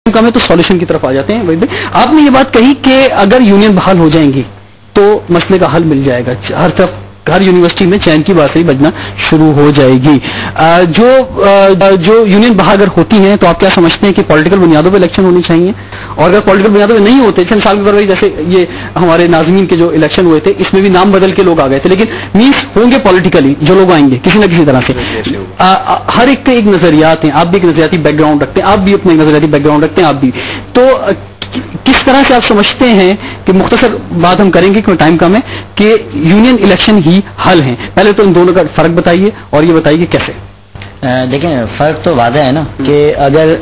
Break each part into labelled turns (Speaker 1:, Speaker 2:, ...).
Speaker 1: का में तो सॉल्यूशन की तरफ आ जाते हैं। वही आपने ये बात कही कि अगर यूनियन बहाल हो जाएंगी तो मसले का हल मिल जाएगा, हर तरफ हर यूनिवर्सिटी में चैन की बात ही बजना शुरू हो जाएगी। जो यूनियन बहाल अगर होती हैं तो आप क्या समझते हैं कि पॉलिटिकल बुनियादों पर इलेक्शन होनी चाहिए, और अगर पॉलिटिकल बुनियादों पर नहीं होते, मिसाल के तौर पर जैसे ये हमारे नाज़मीन के जो इलेक्शन हुए थे इसमें भी नाम बदल के लोग आ गए थे, लेकिन मीन्स होंगे पॉलिटिकली जो लोग आएंगे किसी न किसी तरह से। हर एक के एक नजरियात हैं, आप भी एक नजरियाती बैकग्राउंड रखते हैं, आप भी अपना नजरियाती बैकग्राउंड रखते हैं, आप भी। तो किस तरह से आप समझते हैं कि मुख्तसर बात हम करेंगे क्योंकि टाइम कम है कि यूनियन इलेक्शन ही हल हैं? पहले तो इन दोनों का फर्क बताइए और ये बताइए कैसे।
Speaker 2: देखें, फर्क तो वाज़ह है ना कि अगर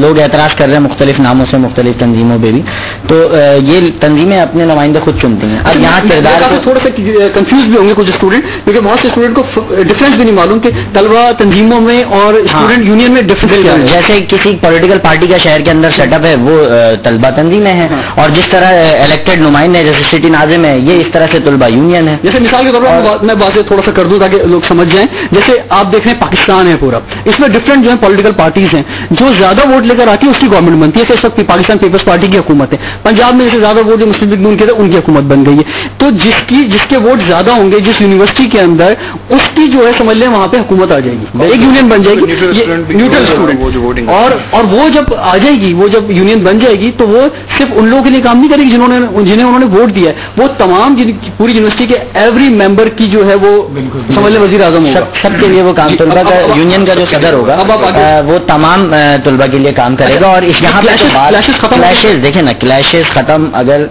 Speaker 2: लोग एतराज़ कर रहे हैं मुख्तलिफ नामों से मुख्तलिफ तंजीमों पे भी, तो ये तंजीमें अपने नुमाइंदे खुद चुनती हैं। अब यहाँ किरदार
Speaker 1: थोड़ा सा कंफ्यूज भी होंगे कुछ स्टूडेंट, क्योंकि बहुत से स्टूडेंट को डिफरेंस भी नहीं मालूम कि तलबा तंजीमों में और स्टूडेंट यूनियन में डिफरेंस क्या है।
Speaker 2: जैसे किसी पॉलिटिकल पार्टी का शहर के अंदर सेटअप है, वो तलबा तंजीमें हैं, और जिस तरह इलेक्टेड नुमाइंदे जैसे सिटी नाज़िम है, ये इस तरह से तलबा यूनियन है।
Speaker 1: जैसे मिसाल के तौर पर मैं बात थोड़ा सा कर दूं ताकि लोग समझ जाएं। जैसे आप देख रहे हैं पाकिस्तान है पूरा, इसमें डिफरेंट जो है पॉलिटिकल पार्टीज हैं, जो ज्यादा वोट लेकर आती है उसकी गवर्नमेंट बनती है। इस वक्त पाकिस्तान पीपल्स पार्टी की हुकूमत है, पंजाब में जैसे ज्यादा वोट जो मुस्लिम लीग नून के थे उनकी हुकूमत बन गई है। तो जिसके वोट ज्यादा होंगे जिस यूनिवर्सिटी के अंदर, उसकी जो है समझ लें वहां पे हुकूमत आ जाएगी, एक यूनियन बन जाएगी, न्यूट्रल स्टूडेंट। और वो जब आ जाएगी, वो जब यूनियन बन जाएगी तो वो सिर्फ उन लोगों के लिए काम नहीं करेगी जिन्हें उन्होंने वोट दिया है, वो तमाम पूरी यूनिवर्सिटी के एवरी मेंबर की जो है वो समझ लें वजीर आजम होगा,
Speaker 2: सबके लिए वो काम। तलबा का यूनियन का जो सदर होगा वो तमाम तलबा के लिए काम करेगा। और इस यहाँ पे क्लैशेस देखें ना, क्लैशेस खत्म, अगर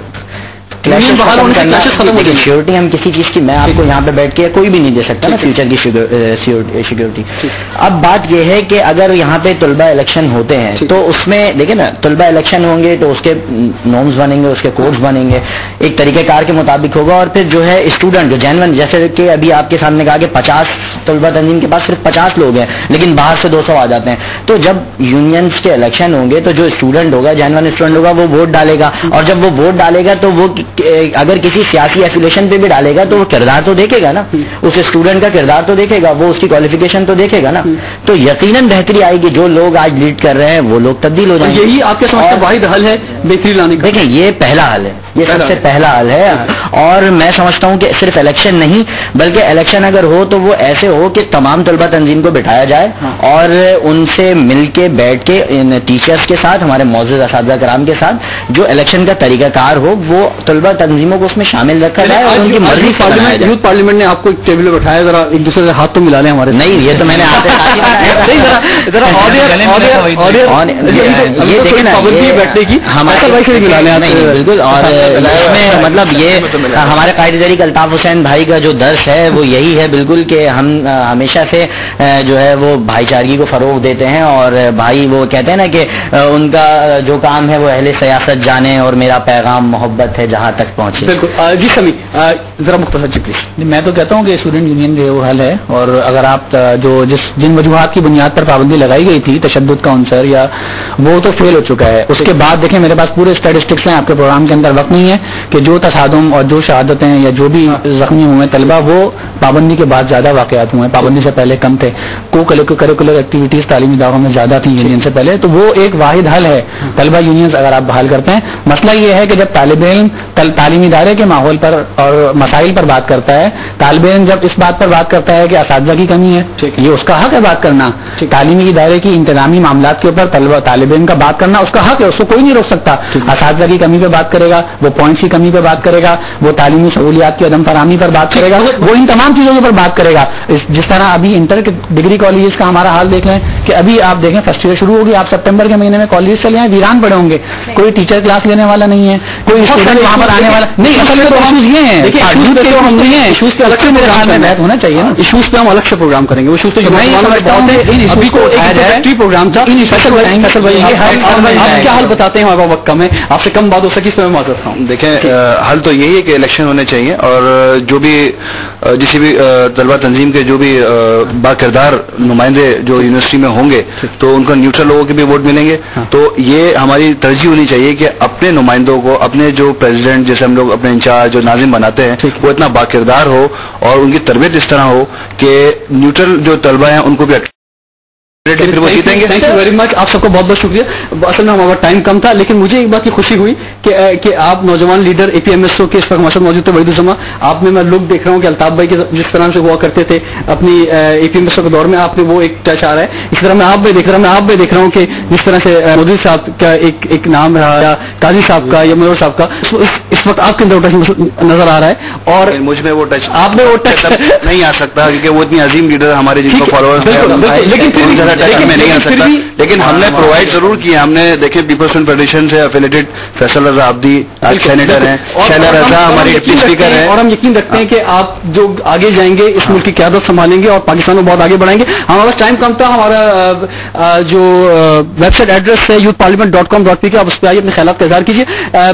Speaker 2: सिक्योरिटी हम किसी चीज की, मैं आपको यहाँ पे बैठ के कोई भी नहीं दे सकता ना फ्यूचर की सिक्योरिटी। अब बात यह है कि अगर यहाँ पे तलबा इलेक्शन होते हैं तो उसमें देखिए ना, तलबा इलेक्शन होंगे तो उसके नॉर्म्स बनेंगे, उसके कोड्स बनेंगे, एक तरीकेकार के मुताबिक होगा। और फिर जो है स्टूडेंट जो जेन्युइन, जैसे कि अभी आपके सामने कहा कि 50 तलबा तंजीम के पास सिर्फ 50 लोग हैं, लेकिन बाहर से 200 आ जाते हैं। तो जब यूनियंस के इलेक्शन होंगे तो जो स्टूडेंट होगा, जेन्युइन स्टूडेंट होगा, वो वोट डालेगा, और जब वो वोट डालेगा तो वो अगर किसी सियासी एफिलिएशन पे भी डालेगा तो वो किरदार तो देखेगा ना, उस स्टूडेंट का किरदार तो देखेगा, वो उसकी क्वालिफिकेशन तो देखेगा ना। तो यकीनन बेहतरी आएगी, जो लोग आज लीड कर रहे हैं वो लोग तब्दील हो जाएंगे।
Speaker 1: यही आपके समझ वाहिद हल है बेहतरी लाने का।
Speaker 2: देखिए, ये पहला हल है, ये सबसे पहला हल है। और मैं समझता हूं कि सिर्फ इलेक्शन नहीं, बल्कि इलेक्शन अगर हो तो वो ऐसे हो कि तमाम तलबा तंजीम को बिठाया जाए और उनसे मिल के बैठ के इन टीचर्स के साथ, हमारे मौजूद असातिज़ा कराम के साथ जो इलेक्शन का तरीकाकार हो, वो तलबा तंजीमों को उसमें शामिल रखा जाए और उनकी मर्जी।
Speaker 1: यूथ पार्लियामेंट ने आपको एक टेबल पर बैठाया, जरा एक दूसरे से हाथ तो मिला लें हमारे।
Speaker 2: नहीं, ये तो मैंने
Speaker 1: बैठने की हमारे भाई से मिला लें
Speaker 2: बिल्कुल। और मतलब ये हमारे कायदे तरीक अल्ताफ हुसैन भाई का जो दर्स है वो यही है बिल्कुल, कि हम हमेशा से जो है वो भाईचारगी को फरोग देते हैं। और भाई वो कहते हैं ना कि उनका जो काम है वो अहले सियासत जाने, और मेरा पैगाम मोहब्बत है जहां तक पहुंचे।
Speaker 1: बिल्कुल जी समी, जरा मुख्तसर प्लीज।
Speaker 3: मैं तो कहता हूँ कि स्टूडेंट यूनियन जो हल है, और अगर आप जिन वजूहात की बुनियाद पर पाबंदी लगाई गई थी, तशद्दुद का अंसर, या वो तो फेल हो चुका है। उसके बाद देखें, मेरे पास पूरे स्टैटिस्टिक्स हैं, आपके प्रोग्राम के अंदर वक्त नहीं है, कि जो तसादुम और जो शहादतें या जो भी जख्मी हुए तलबा, वो पाबंदी के बाद ज्यादा वाकयात हुए हैं, पाबंदी से पहले कम थे। करिकुलर एक्टिविटीज तालीमी दावों में ज्यादा थी यूनियन से पहले। तो वो एक वाहिद हल है, तलबा यूनियन अगर आप बहाल करते हैं। मसला ये है कि जब तालिब इल्म तालीमी इदारे के माहौल पर और मसाइल पर बात करता है, तालिब इल्म जब इस बात पर बात करता है कि असातिज़ा की कमी है, ये उसका हक है बात करना, तालीमी इदारे की इंतजामी मामलात के ऊपर तालिब इल्म का बात करना उसका हक है, उसको कोई नहीं रोक सकता। असातिज़ा की कमी पर बात करेगा, वो पॉइंट्स की कमी पर बात करेगा, वो तालीमी सहूलियात की अदम फराहमी पर बात करेगा, वो इन तमाम चीजों के ऊपर बात करेगा। जिस तरह अभी इंटर के डिग्री कॉलेज का हमारा हाल देख लें कि अभी आप देखें फर्स्ट ईयर शुरू होगी, आप सितंबर के महीने में कॉलेज चले आए, वीरान पड़े होंगे, कोई टीचर क्लास लेने वाला नहीं है, कोई स्टूडेंट वहां पर आने वाला नहीं। असल में तो हम ये हैं, इशूज पे अलग से प्रोग्राम में बैठ होना चाहिए ना,
Speaker 1: इशूज पे हम अलग से प्रोग्राम करेंगे। वो इशूज तो अभी को प्रोग्राम था। क्या हल बताते हैं हमारे वक्त कम है, आपसे कम बात हो सकी, इस पर मैं माजूर हूँ।
Speaker 4: देखें, हल तो यही है कि इलेक्शन होने चाहिए, और जो भी जिस भी तलबा तंजीम के जो भी बाकिरदार नुमाइंदे जो यूनिवर्सिटी में होंगे तो उनको न्यूट्रल लोगों के भी वोट मिलेंगे। तो ये हमारी तरजीह होनी चाहिए कि अपने नुमाइंदों को, अपने जो प्रेसिडेंट जैसे हम लोग अपने इंचार्ज जो नाजिम बनाते हैं, वो इतना बाकिरदार हो और उनकी तरबियत इस तरह हो कि न्यूट्रल जो तलबा हैं उनको भी फिर वो जीतेंगे।
Speaker 1: थैंक यू वेरी मच, आप सबको बहुत बहुत शुक्रिया। असल में हमारा टाइम कम था, लेकिन मुझे एक बात की खुशी हुई कि आप नौजवान लीडर APMSO के इस वक्त हमारे साथ मौजूद थे। वहीदुज़्ज़मा, आप में मैं लुक देख रहा हूँ कि अल्ताफ भाई के जिस तरह से हुआ करते थे अपनी APMSO के दौर में, आपने वो एक टच आ रहा है। इस तरह मैं आप भी देख रहा हूँ कि जिस तरह से मोदी साहब का एक नाम रहा, या काजी साहब का, या मनोहर साहब का, इस वक्त आपके अंदर टच नजर आ रहा है। और
Speaker 4: मुझ में वो टच,
Speaker 1: आप में वो टच
Speaker 4: नहीं आ सकता, क्योंकि वो इतनी अजीम लीडर हमारे जिनको फॉलोअर्स नहीं आ सकता। लेकिन हमने प्रोवाइड जरूर किया। हमने देखे पीपल्स फेडरेशन से एफिलेटेड फैसल रजा अब्दी सेनेटर हैं, शैला रजा हमारे डिप्टी स्पीकर हैं,
Speaker 1: और हम यकीन रखते हैं कि आप जो आगे जाएंगे इस मुल्क की क़यादत संभालेंगे और पाकिस्तान को बहुत आगे बढ़ाएंगे। हमारा टाइम कम था। हमारा जो वेबसाइट एड्रेस है youthparliament.com.pk, आप उस पर आइए, अपने ख्यालात का इज़हार कीजिए।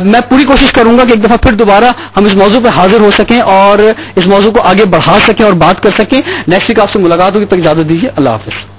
Speaker 1: मैं पूरी कोशिश करूंगा कि एक दफा फिर दोबारा हम इस मौजू पर हाजिर हो सकें और इस मौजू को आगे बढ़ा सकें और बात कर सकें। नेक्स्ट वीक आपसे मुलाकात होगी, तक इजाजत दीजिए। अल्लाह हाफिज।